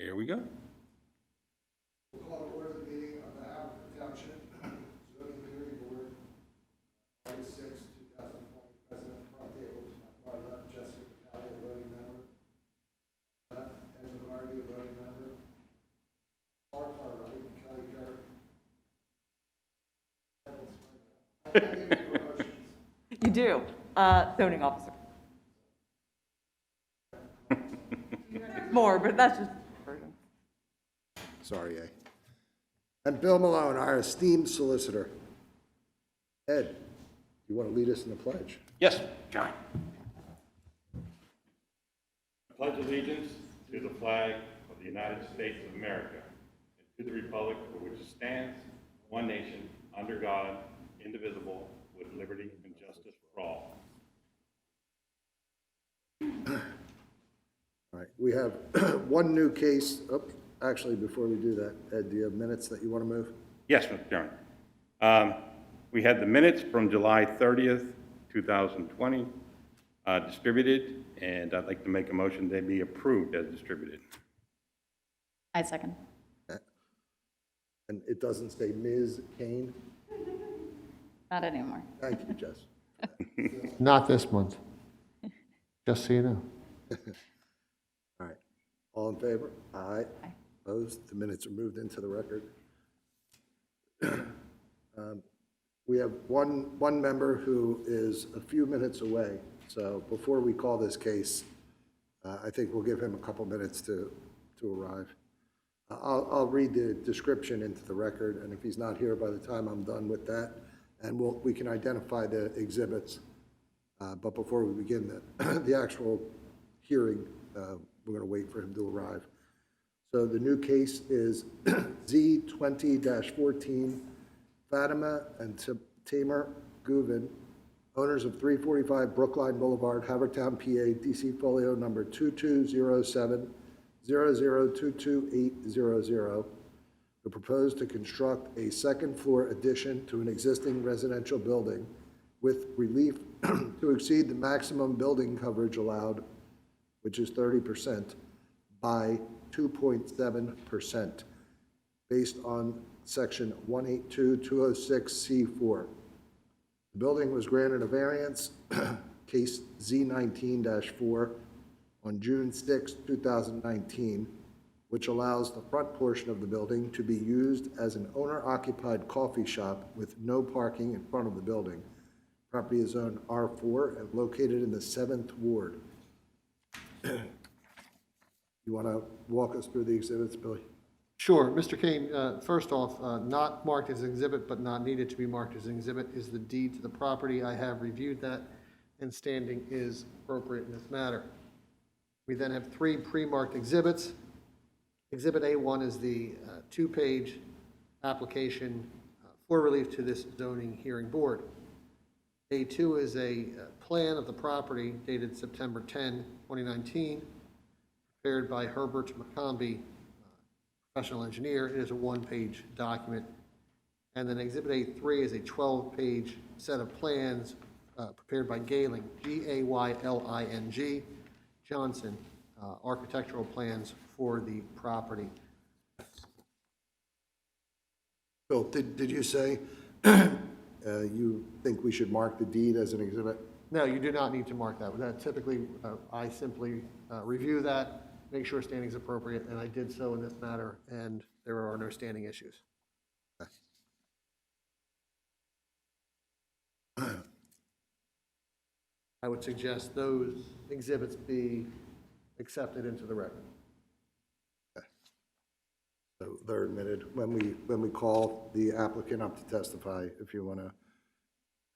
Here we go. We'll call to order the meeting of the Haverford Township Zoning Hearing Board, August 6, 2020. President Frontier, my far left, Jessica Battaglia, voting member. Ed McCarty, voting member. Far right, Kelly Kerr. You do. Zoning officer. More, but that's just version. Sorry, eh? And Bill Malone, our esteemed solicitor. Ed, you want to lead us in the pledge? Yes, John. I pledge allegiance to the flag of the United States of America and to the republic for which it stands, one nation, under God, indivisible, with liberty and justice for all. All right, we have one new case. Oh, actually, before we do that, Ed, do you have minutes that you want to move? Yes, Mr. Chairman. We had the minutes from July 30th, 2020 distributed, and I'd like to make a motion they be approved as distributed. I second. And it doesn't say Ms. Kane? Not anymore. Thank you, Jess. Not this month, just so you know. All right, all in favor? Aye. Aye. Opposed? The minutes are moved into the record. We have one member who is a few minutes away, so before we call this case, I think we'll give him a couple minutes to arrive. I'll read the description into the record, and if he's not here by the time I'm done with that, and we can identify the exhibits. But before we begin the actual hearing, we're going to wait for him to arrive. So the new case is Z20-14, Fatima and Tamer Guvin, owners of 345 Brookline Boulevard, Havertown, PA, DC folio number 2207-0022800, who propose to construct a second-floor addition to an existing residential building with relief to exceed the maximum building coverage allowed, which is 30%, by 2.7%, based on section 182-206C4. The building was granted a variance, case Z19-4, on June 6, 2019, which allows the front portion of the building to be used as an owner-occupied coffee shop with no parking in front of the building. Property is zoned R4 and located in the 7th Ward. You want to walk us through the exhibits, Billy? Sure. Mr. Kane, first off, not marked as an exhibit, but not needed to be marked as an exhibit, is the deed to the property. I have reviewed that, and standing is appropriate in this matter. We then have three pre-marked exhibits. Exhibit A1 is the two-page application for relief to this zoning hearing board. A2 is a plan of the property dated September 10, 2019, prepared by Herbert McCombie, professional engineer. It is a one-page document. And then Exhibit A3 is a 12-page set of plans prepared by Gayling, G-A-Y-L-I-N-G, Johnson, architectural plans for the property. Bill, did you say you think we should mark the deed as an exhibit? No, you do not need to mark that. Typically, I simply review that, make sure standing is appropriate, and I did so in this matter, and there are no standing issues. I would suggest those exhibits be accepted into the record. So they're admitted. When we call the applicant up to testify, if you want to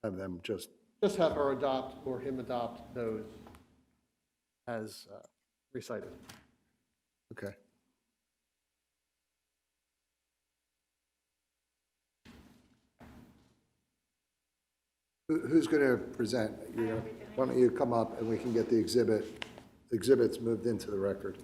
have them just Have her adopt or him adopt those as recited. okay. Who's going to present? Why don't you come up and we can get the exhibits moved into the record.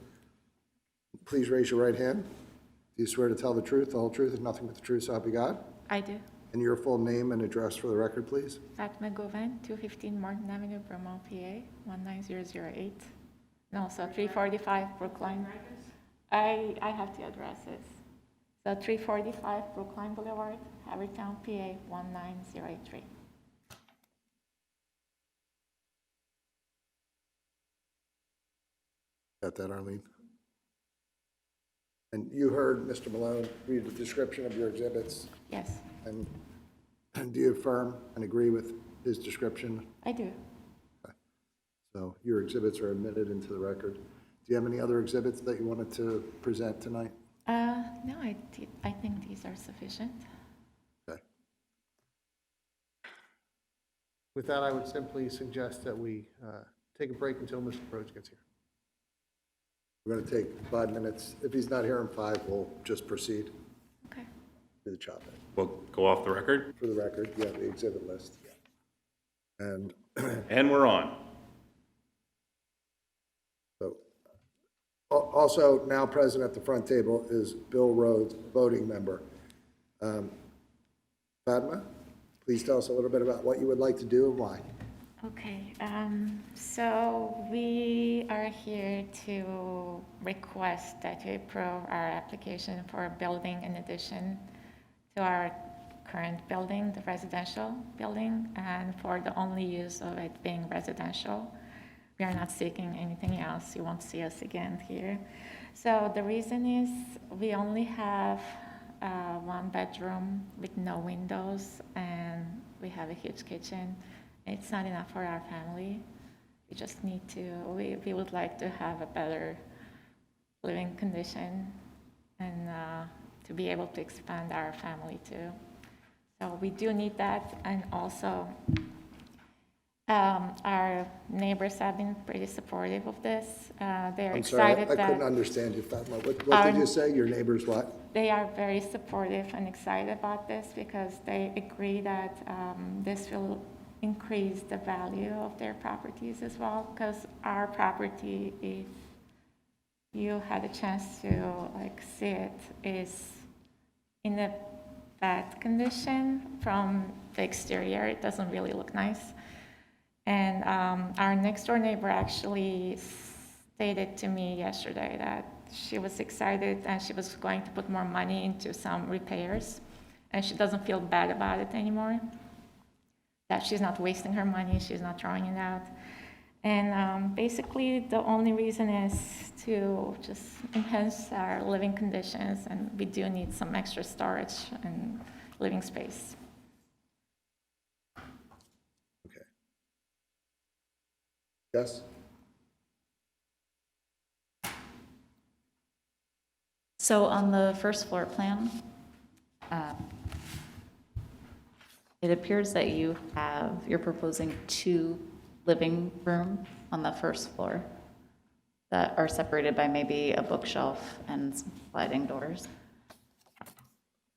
Please raise your right hand. Do you swear to tell the truth, the whole truth, and nothing but the truth, so help you God? I do. And your full name and address for the record, please? Fatima Govan, 215 Martin Avenue, Vermont, PA, 19008. No, so 345 Brookline. I have the addresses. So 345 Brookline Boulevard, Havertown, PA 19083. Got that, Arlene? And you heard Mr. Malone read the description of your exhibits, Yes, and do you affirm and agree with his description? I do. So your exhibits are admitted into the record. Do you have any other exhibits that you wanted to present tonight? No, I think these are sufficient. Okay. With that, I would simply suggest that we take a break until Mr. Rhodes gets here. We're going to take 5 minutes. If he's not here in 5, we'll just proceed Okay. to the chop it. We'll go off the record, For the record, you have the exhibit list. And and we're on. so, also now present at the front table is Bill Rhodes, voting member. Fatima, please tell us a little bit about what you would like to do and why. Okay, so we are here to request that you approve our application for a building in addition to our current building, the residential building, and for the only use of it being residential. We are not seeking anything else. You won't see us again here. So the reason is we only have one bedroom with no windows, and we have a huge kitchen. It's not enough for our family. We just need to, we would like to have a better living condition and to be able to expand our family too. So we do need that, and also our neighbors have been pretty supportive of this. They're I'm sorry, excited I couldn't that understand you, Fatima. What did you say? Your neighbors what? they are very supportive and excited about this because they agree that this will increase the value of their properties as well. Because our property, if you had a chance to see it, is in a bad condition from the exterior. It doesn't really look nice. And our next door neighbor actually stated to me yesterday that she was excited and she was going to put more money into some repairs, and she doesn't feel bad about it anymore, that she's not wasting her money, she's not throwing it out. And basically the only reason is to just enhance our living conditions, and we do need some extra storage and living space. Okay. Yes? So on the first floor plan, it appears that you're proposing 2 living room on the first floor that are separated by maybe a bookshelf and some sliding doors.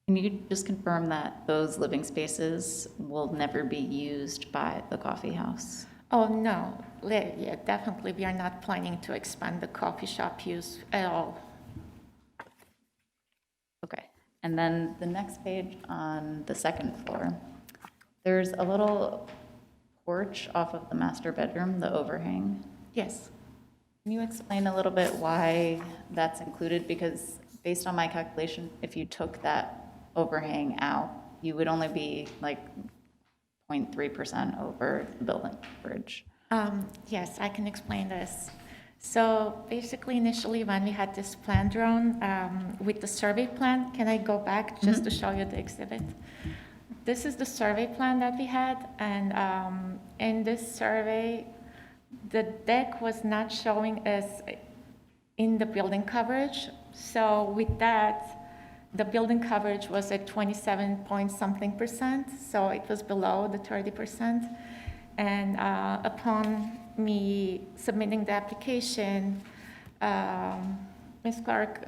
Can you just confirm that those living spaces will never be used by the coffee house? Oh, no, yeah, definitely, we are not planning to expand the coffee shop use at all. Okay, and then the next page on the second floor, there's a little porch off of the master bedroom, the overhang. Yes. Can you explain a little bit why that's included? Because based on my calculation, if you took that overhang out, you would only be like 0.3% over the building bridge. Yes, I can explain this. So basically, initially, when we had this plan drawn with the survey plan, can I go back just to show you the exhibit? This is the survey plan that we had, and in this survey, the deck was not showing us in the building coverage. So with that, the building coverage was at 27 point something%, so it was below the 30%. And upon me submitting the application, Ms. Clark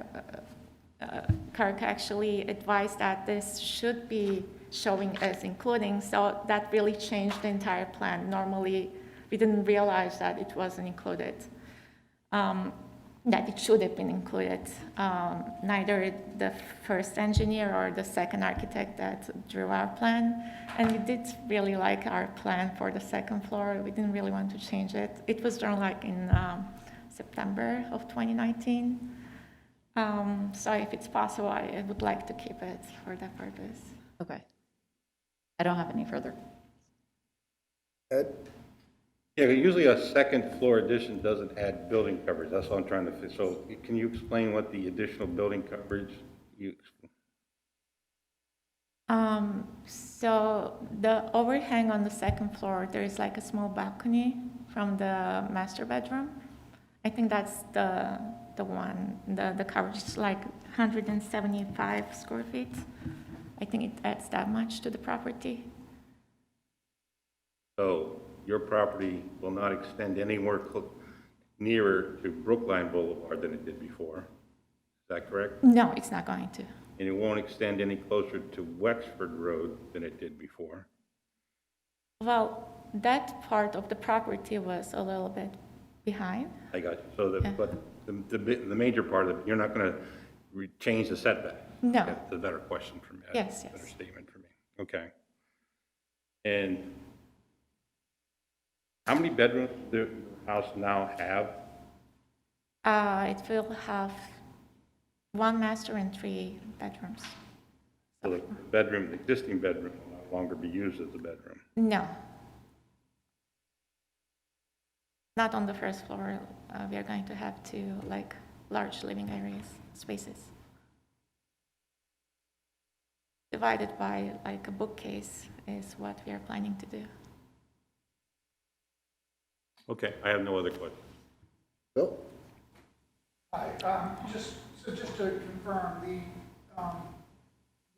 actually advised that this should be showing as including, so that really changed the entire plan. Normally, we didn't realize that it wasn't included, that it should have been included. Neither the first engineer or the second architect that drew our plan, and we did really like our plan for the second floor. We didn't really want to change it. It was drawn in September of 2019. So if it's possible, I would like to keep it for that purpose. Okay. I don't have any further. Ed? Yeah, usually a second floor addition doesn't add building coverage. That's what I'm trying to fit. So can you explain what the additional building coverage you? So the overhang on the second floor, there is like a small balcony from the master bedroom. I think that's the one, the coverage is like 175 square feet. I think it adds that much to the property. So your property will not extend anywhere nearer to Brookline Boulevard than it did before. Is that correct? No, it's not going to. And it won't extend any closer to Wexford Road than it did before. Well, that part of the property was a little bit behind. I got you. So but the major part of it, you're not going to change the setback? No. That's a better question for me. Yes, Better yes. statement for me. Okay. And how many bedrooms does the house now have? It will have one master and 3 bedrooms. So the existing bedroom will no longer be used as a bedroom. No. Not on the first floor. We are going to have 2 like large living areas, spaces. Divided by like a bookcase is what we are planning to do. Okay, I have no other questions. Bill? Hi, just to confirm,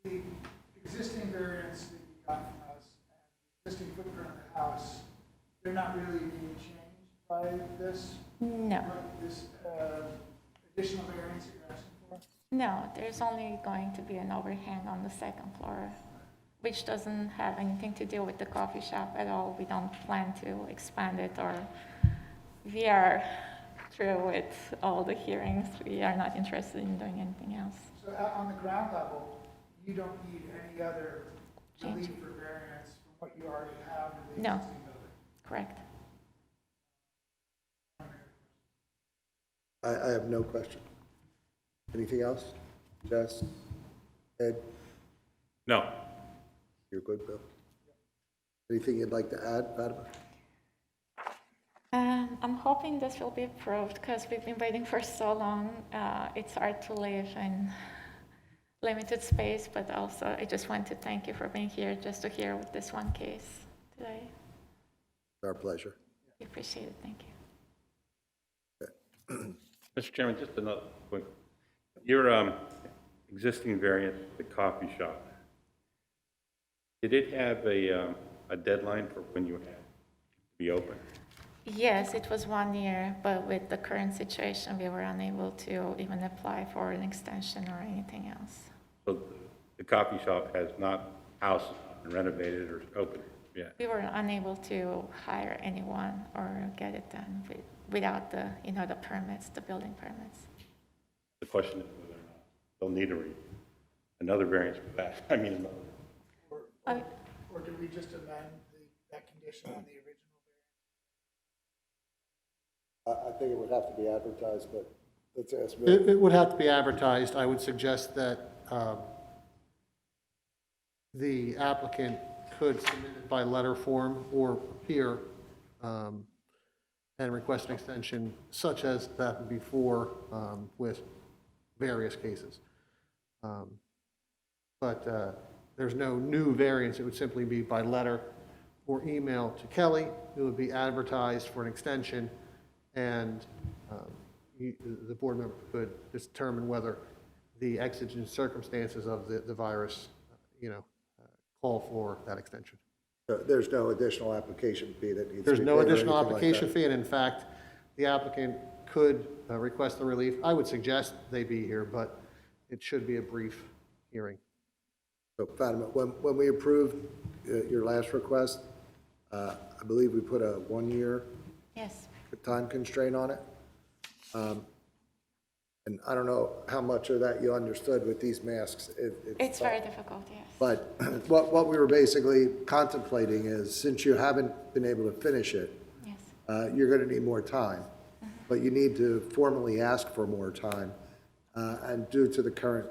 the existing variance that you got from us and the existing footprint of the house, they're not really being changed by this? No. This additional variance that you're asking for? No, there's only going to be an overhang on the second floor, which doesn't have anything to do with the coffee shop at all. We don't plan to expand it, or we are through with all the hearings. We are not interested in doing anything else. So on the ground level, you don't need any other Change. relief or variance from what you already have in the No. existing building? Correct. I have no question. Anything else? Jess? Ed? No. You're good, Bill? Anything you'd like to add, Fatima? I'm hoping this will be approved because we've been waiting for so long. It's hard to live in limited space, but also I just want to thank you for being here just to hear with this one case today. Our pleasure. We appreciate it. Thank you. Mr. Chairman, just another quick. Your existing variant, the coffee shop, did it have a deadline for when you had to be open? Yes, it was 1 year, but with the current situation, we were unable to even apply for an extension or anything else. So the coffee shop has not house renovated or open yet? We were unable to hire anyone or get it done without the, the permits, the building permits. The question is whether or not they'll need another variance for that. I mean, another. Or do we just amend that condition on the original variance? I think it would have to be advertised, but let's ask Bill. It would have to be advertised. I would suggest that the applicant could submit it by letter form or appear and request an extension such as that before with various cases. But there's no new variance. It would simply be by letter or email to Kelly. It would be advertised for an extension, and the board member could determine whether the exigent circumstances of the virus, call for that extension. There's no additional application fee that needs to be There's paid no or additional anything like application that? fee, and in fact, the applicant could request the relief. I would suggest they be here, but it should be a brief hearing. So Fatima, when we approved your last request, I believe we put a 1-year Yes. time constraint on it. And I don't know how much of that you understood with these masks. It's very difficult, yes. But what we were basically contemplating is, since you haven't been able to finish it, Yes. you're going to need more time. But you need to formally ask for more time. And due to the current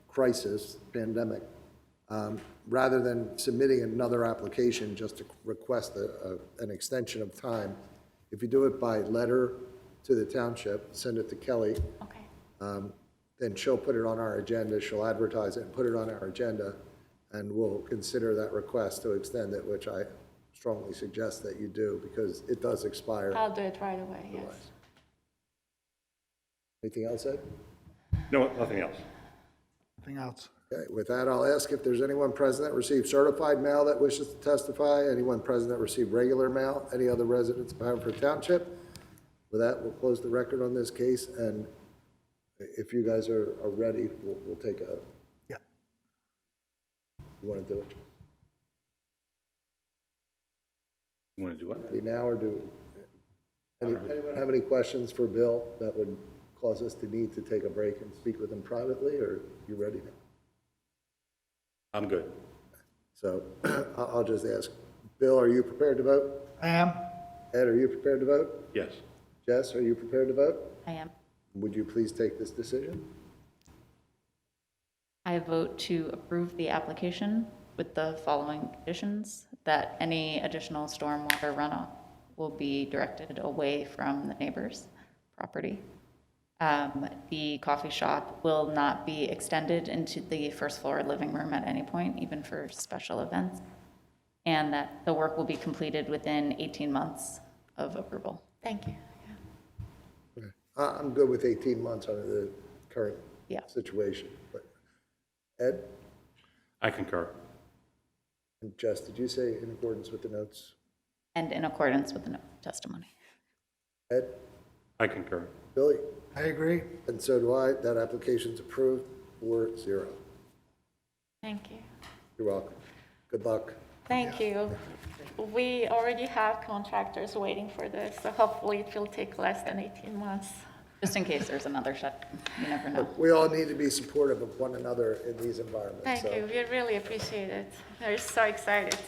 crisis, pandemic, rather than submitting another application just to request an extension of time, if you do it by letter to the township, send it to Kelly, Okay. then she'll put it on our agenda, she'll advertise it and put it on our agenda, and we'll consider that request to extend it, which I strongly suggest that you do, because it does expire. I'll do it right away, yes. otherwise. Anything else, Ed? No, nothing else. Nothing else. Okay, with that, I'll ask if there's anyone present that received certified mail that wishes to testify, anyone present that received regular mail, any other residents of Haverford Township. With that, we'll close the record on this case, and if you guys are ready, we'll take a, Yeah. you want to do it? You want to do what? Ready now, or anyone have any questions for Bill that would cause us to need to take a break and speak with him privately, or you ready now? I'm good. So I'll just ask, Bill, are you prepared to vote? I am. Ed, are you prepared to vote? Yes. Jess, are you prepared to vote? I am. Would you please take this decision? I vote to approve the application with the following conditions: that any additional stormwater runoff will be directed away from the neighbor's property. The coffee shop will not be extended into the first floor living room at any point, even for special events. And that the work will be completed within 18 months of approval. Thank you. Okay. I'm good with 18 months under the current Yeah. situation. But Ed I concur. and Jess, did you say in accordance with the notes? And in accordance with the testimony. Ed, I concur. Billy, I agree. and so do I. That application's approved 4-0. Thank you. You're welcome. Good luck. Thank you. We already have contractors waiting for this, so hopefully it will take less than 18 months. Just in case there's another shut, you never know. We all need to be supportive of one another in these environments. Thank so, you. We really appreciate it. We're so excited.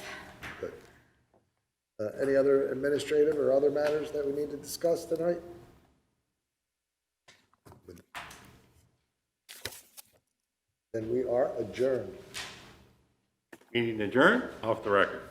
good. Any other administrative or other matters that we need to discuss tonight? Then we are adjourned. Meeting adjourned, off the record.